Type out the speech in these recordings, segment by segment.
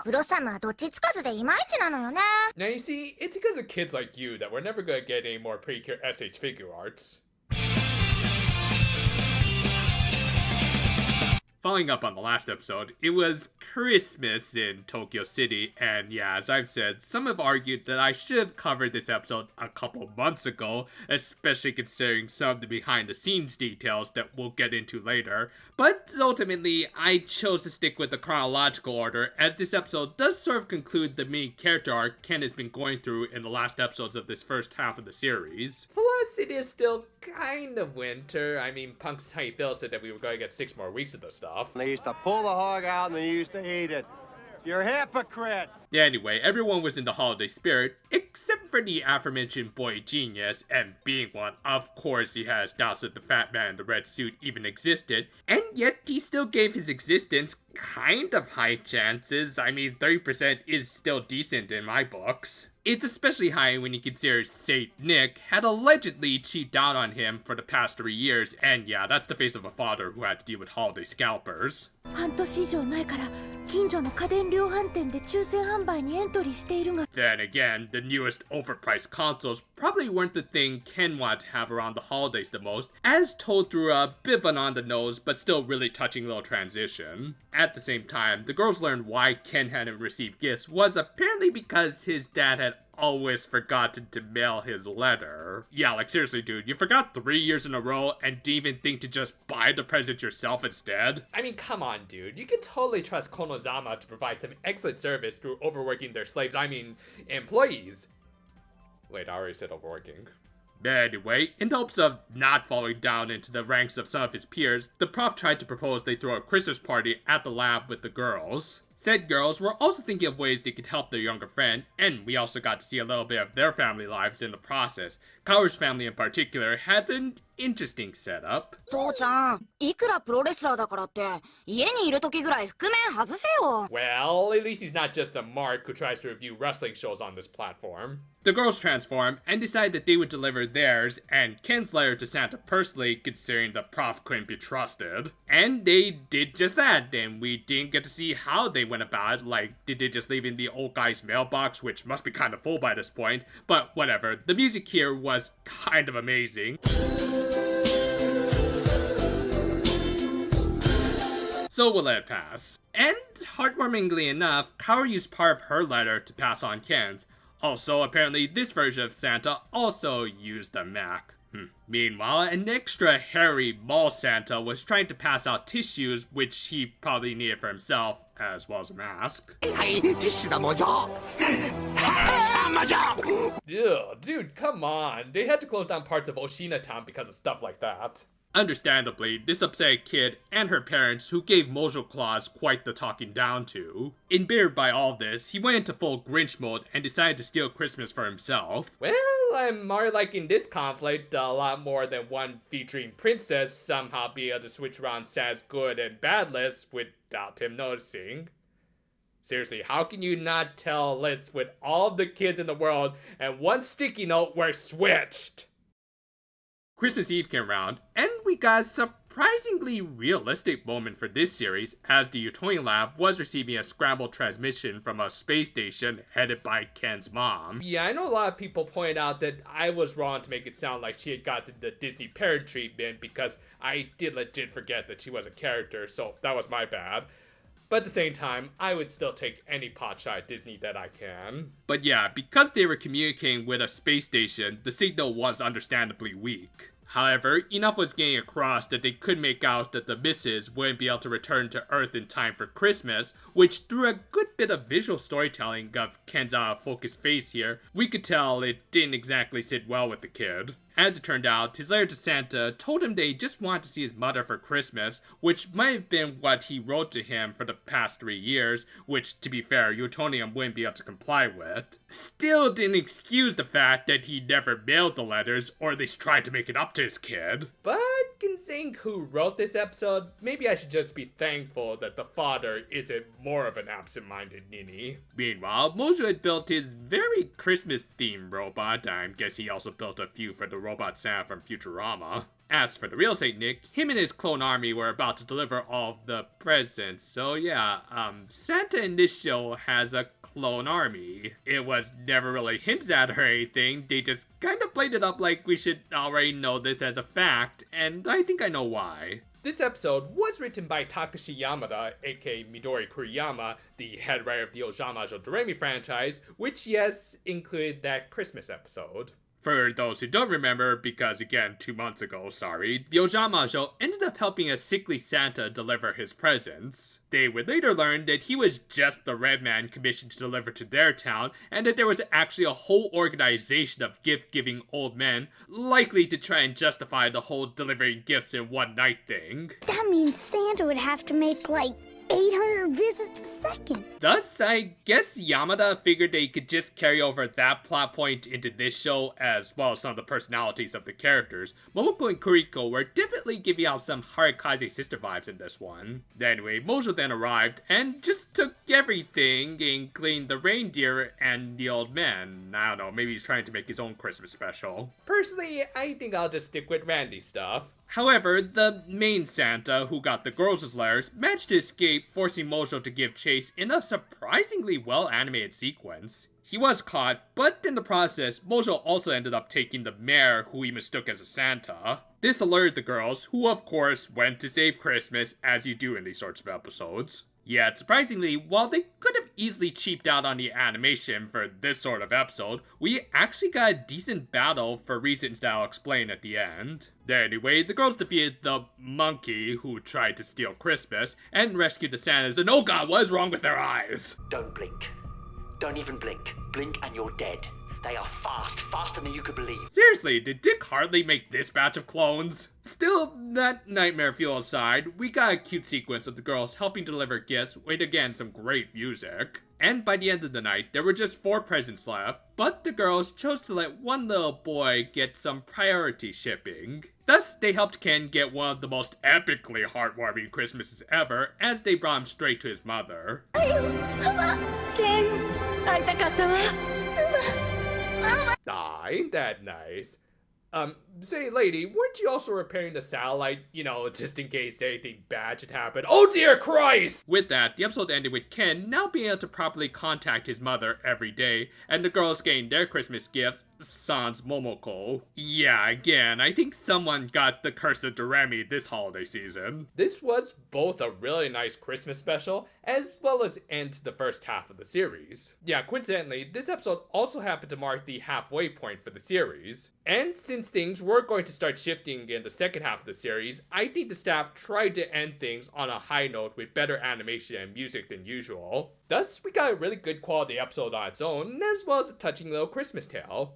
ブロッサムはどっちつかずでいまいちなのよね。 Now you see, it's because of kids like you that we're never gonna get any more precure SH figure arts. Following up on the last episode, it was Christmas in Tokyo City, and yeah, as I've said, some have argued that I should have covered this episode a couple months ago, especially considering some of the behind-the-scenes details that we'll get into later. But ultimately, I chose to stick with the chronological order, as this episode does sort of conclude the main character arc Ken has been going through in the last episodes of this first half of the series. Plus, it is still kind of winter. I mean, Punk's Tiny Phil said that we were going to get 6 more weeks of this stuff. They used to pull the hog out and they used to eat it. You're hypocrites! Yeah, anyway, everyone was in the holiday spirit, except for the aforementioned boy genius, and being one, of course he has doubts that the fat man in the red suit even existed, and yet he still gave his existence kind of high chances. I mean, 30% is still decent in my books. It's especially high when you consider Saint Nick had allegedly cheaped out on him for the past 3 years, and yeah, that's the face of a father who had to deal with holiday scalpers. 半年以上前から近所の家電量販店で抽選販売にエントリーしているが Then again, the newest overpriced consoles probably weren't the thing Ken wanted to have around the holidays the most, as told through a bit of an on-the-nose but still really touching little transition. At the same time, the girls learned why Ken hadn't received gifts was apparently because his dad had always forgotten to mail his letter. Yeah, like seriously dude, you forgot 3 years in a row and didn't even think to just buy the present yourself instead? I mean, come on dude, you can totally trust Konozama to provide some excellent service through overworking their slaves, I mean, employees. Wait, I already said overworking. Anyway, in hopes of not falling down into the ranks of some of his peers, the prof tried to propose they throw a Christmas party at the lab with the girls. Said girls were also thinking of ways they could help their younger friend, and we also got to see a little bit of their family lives in the process. Kaoru's family in particular had an interesting setup. 父ちゃん、いくらプロレスラーだからって家にいる時ぐらい覆面外せよ。 Well, at least he's not just a mark who tries to review wrestling shows on this platform. The girls transform and decide that they would deliver theirs and Ken's letter to Santa personally, considering the prof couldn't be trusted. And they did just that, and we didn't get to see how they went about it. Like, did they just leave in the old guy's mailbox, which must be kind of full by this point? But whatever, the music here was kind of amazing. So we'll let it pass. And, heartwarmingly enough, Kaoru used part of her letter to pass on Ken's. Also, apparently this version of Santa also used a Mac. Meanwhile, an extra hairy mall Santa was trying to pass out tissues, which he probably needed for himself, as well as a mask. Ew, dude, come on. They had to close down parts of Oshina Town because of stuff like that. Understandably, this upset kid and her parents, who gave Mojo Claus quite the talking down to. Embittered by all this, he went into full Grinch mode and decided to steal Christmas for himself. Well, I'm more liking this conflict a lot more than one featuring Princess somehow being able to switch around Santa's good and bad list without him noticing. Seriously, how can you not tell a list with all the kids in the world and one sticky note were switched? Christmas Eve came around, and we got a surprisingly realistic moment for this series, as the Utonian Lab was receiving a scrambled transmission from a space station headed by Ken's mom. Yeah, I know a lot of people point out that I was wrong to make it sound like she had gotten the Disney parent treatment, because I did legit forget that she was a character, so that was my bad. But at the same time, I would still take any potshot at Disney that I can. But yeah, because they were communicating with a space station, the signal was understandably weak. However, enough was getting across that they could make out that the missus wouldn't be able to return to Earth in time for Christmas, which through a good bit of visual storytelling of Ken's out-of-focus face here, we could tell it didn't exactly sit well with the kid. As it turned out, his letter to Santa told him they just wanted to see his mother for Christmas, which might have been what he wrote to him for the past 3 years, which, to be fair, Utonium wouldn't be able to comply with. Still didn't excuse the fact that he never mailed the letters, or at least tried to make it up to his kid. But considering who wrote this episode, maybe I should just be thankful that the father isn't more of an absent-minded ninny. Meanwhile, Mojo had built his very Christmas-themed robot. I guess he also built a few for the Robot Santa from Futurama. As for the real Saint Nick, him and his clone army were about to deliver all of the presents. So yeah, Santa in this show has a clone army. It was never really hinted at or anything. They just kind of played it up like we should already know this as a fact, and I think I know why. This episode was written by Takashi Yamada, aka Midori Kuriyama, the head writer of the Ozamajo Doremi franchise, which yes, included that Christmas episode. For those who don't remember, because again, 2 months ago, sorry, the Ozamajo ended up helping a sickly Santa deliver his presents. They would later learn that he was just the red man commissioned to deliver to their town, and that there was actually a whole organization of gift-giving old men, likely to try and justify the whole delivering gifts in one night thing. That means Santa would have to make like 800 visits a second. Thus, I guess Yamada figured they could just carry over that plot point into this show, as well as some of the personalities of the characters. Momoko and Kuriko were definitely giving out some Harikaze sister vibes in this one. Anyway, Mojo then arrived and just took everything, including the reindeer and the old man. I don't know, maybe he's trying to make his own Christmas special. Personally, I think I'll just stick with Randy's stuff. However, the main Santa, who got the girls' letters, managed to escape, forcing Mojo to give chase in a surprisingly well-animated sequence. He was caught, but in the process, Mojo also ended up taking the mayor, who he mistook as a Santa. This alerted the girls, who of course went to save Christmas, as you do in these sorts of episodes. Yet, surprisingly, while they could have easily cheaped out on the animation for this sort of episode, we actually got a decent battle for reasons that I'll explain at the end. Anyway, the girls defeated the monkey who tried to steal Christmas, and rescued the Santas, and oh god, what is wrong with their eyes? Don't blink. Don't even blink. Blink and you're dead. They are fast, faster than you could believe. Seriously, did Dick hardly make this batch of clones? Still, that nightmare fuel aside, we got a cute sequence of the girls helping deliver gifts with again some great music. And by the end of the night, there were just 4 presents left, but the girls chose to let one little boy get some priority shipping. Thus, they helped Ken get one of the most epically heartwarming Christmases ever, as they brought him straight to his mother. Ah, ain't that nice? Say lady, weren't you also repairing the satellite, you know, just in case anything bad should happen? Oh dear Christ! With that, the episode ended with Ken now being able to properly contact his mother every day, and the girls getting their Christmas gifts, sans Momoko. Yeah, again, I think someone got the curse of Doremi this holiday season. This was both a really nice Christmas special, as well as end to the first half of the series. Yeah, coincidentally, this episode also happened to mark the halfway point for the series. And since things were going to start shifting in the second half of the series, I think the staff tried to end things on a high note with better animation and music than usual. Thus, we got a really good quality episode on its own, as well as a touching little Christmas tale.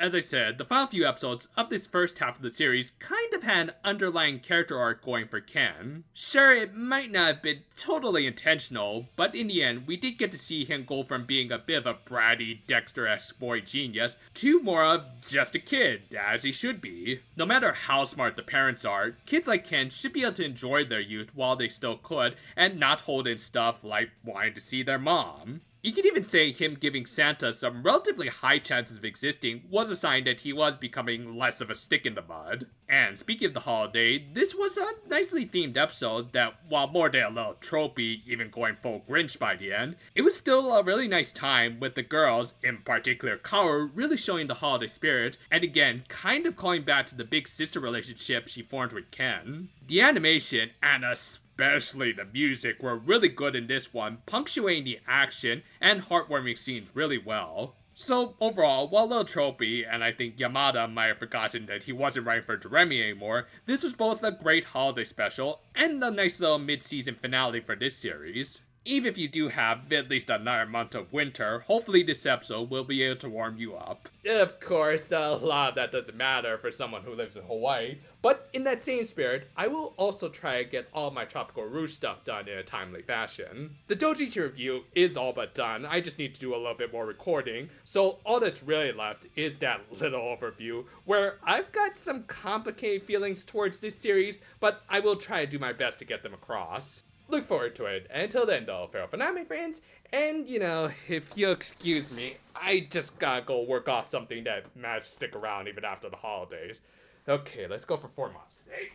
As I said, the final few episodes of this first half of the series kind of had an underlying character arc going for Ken. Sure, it might not have been totally intentional, but in the end, we did get to see him go from being a bit of a bratty, Dexter-esque boy genius to more of just a kid, as he should be. No matter how smart the parents are, kids like Ken should be able to enjoy their youth while they still could, and not hold in stuff like wanting to see their mom. You could even say him giving Santa some relatively high chances of existing was a sign that he was becoming less of a stick in the mud. And speaking of the holiday, this was a nicely themed episode that, while more than a little tropey, even going full Grinch by the end, it was still a really nice time with the girls, in particular Kaoru, really showing the holiday spirit, and again, kind of calling back to the big sister relationship she formed with Ken. The animation, and especially the music, were really good in this one, punctuating the action and heartwarming scenes really well. So overall, while a little tropey, and I think Yamada might have forgotten that he wasn't writing for Doremi anymore, this was both a great holiday special and a nice little mid-season finale for this series. Even if you do have at least another month of winter, hopefully this episode will be able to warm you up. Of course, a lot of that doesn't matter for someone who lives in Hawaii, but in that same spirit, I will also try to get all my Tropical Rouge stuff done in a timely fashion. The Dojichi review is all but done, I just need to do a little bit more recording, so all that's really left is that little overview, where I've got some complicated feelings towards this series, but I will try to do my best to get them across. look forward to it. And until then, though, farewell for now, my friends. And, you know, if you'll excuse me, I just gotta go work off something that managed to stick around even after the holidays. Okay, let's go for 4 months today.